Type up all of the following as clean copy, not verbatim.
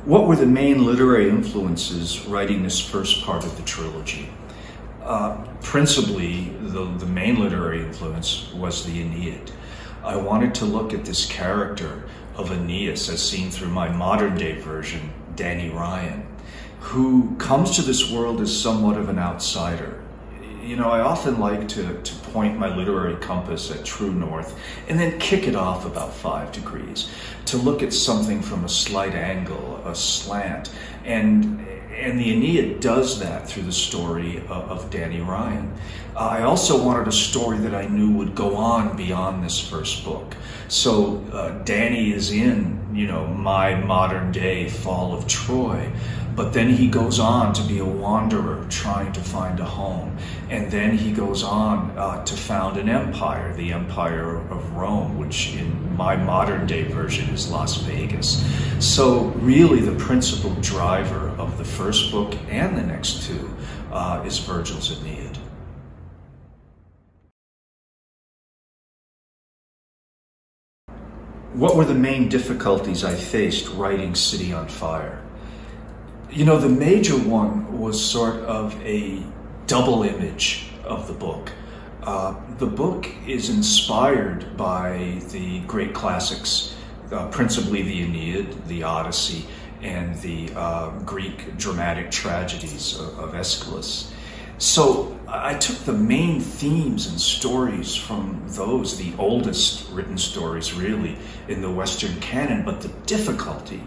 What were the main literary influences writing this first part of the trilogy? Principally, the main literary influence was the Aeneid. I wanted to look at this character of Aeneas as seen through my modern day version, Danny Ryan, who comes to this world as somewhat of an outsider. You know, I often like to point my literary compass at true north and then kick it off about 5 degrees to look at something from a slight angle, a slant. And the Aeneid does that through the story of Danny Ryan. I also wanted a story that I knew would go on beyond this first book. So Danny is in, you know, my modern day fall of Troy, but then he goes on to be a wanderer trying to find a home. And then he goes on to found an empire, the Empire of Rome, which in my modern day version is Las Vegas. So really the principal driver of the first book and the next two is Virgil's Aeneid. What were the main difficulties I faced writing City on Fire? You know, the major one was sort of a double image of the book. The book is inspired by the great classics, principally the Aeneid, the Odyssey, and the Greek dramatic tragedies of Aeschylus. So I took the main themes and stories from those, the oldest written stories really in the Western canon, but the difficulty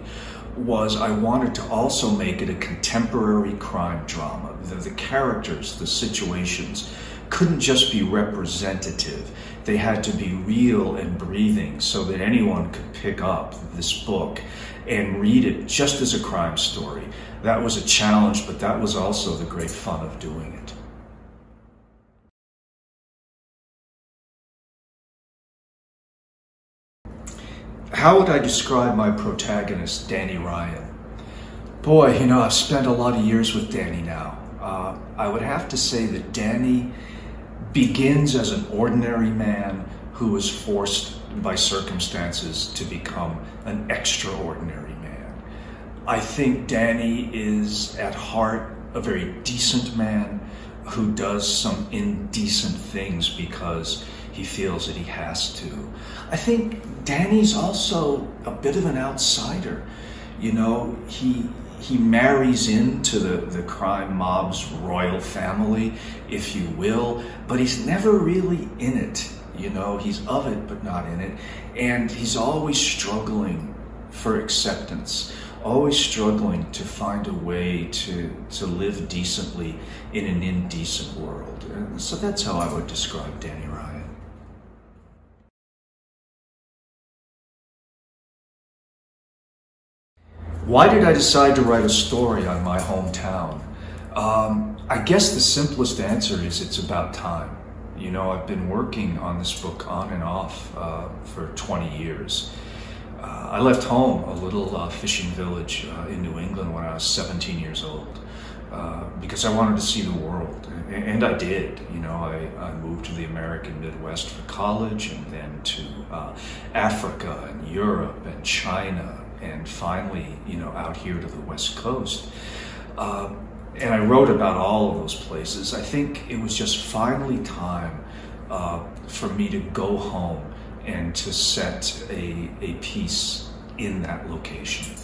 was I wanted to also make it a contemporary crime drama. The characters, the situations couldn't just be representative. They had to be real and breathing so that anyone could pick up this book and read it just as a crime story. That was a challenge, but that was also the great fun of doing it. How would I describe my protagonist, Danny Ryan? Boy, you know, I've spent a lot of years with Danny now. I would have to say that Danny begins as an ordinary man who was forced by circumstances to become an extraordinary man. I think Danny is at heart a very decent man who does some indecent things because he feels that he has to. I think Danny's also a bit of an outsider. You know, he marries into the crime mob's royal family, if you will, but he's never really in it. You know, he's of it, but not in it. And he's always struggling for acceptance, always struggling to find a way to live decently in an indecent world. And so that's how I would describe Danny Ryan. Why did I decide to write a story on my hometown? I guess the simplest answer is it's about time. You know, I've been working on this book on and off for 20 years. I left home, a little fishing village in New England when I was 17 years old because I wanted to see the world, and I did. You know, I moved to the American Midwest for college, and then to Africa and Europe and China, and finally, you know, out here to the West Coast. And I wrote about all of those places. I think it was just finally time for me to go home and to set a piece in that location.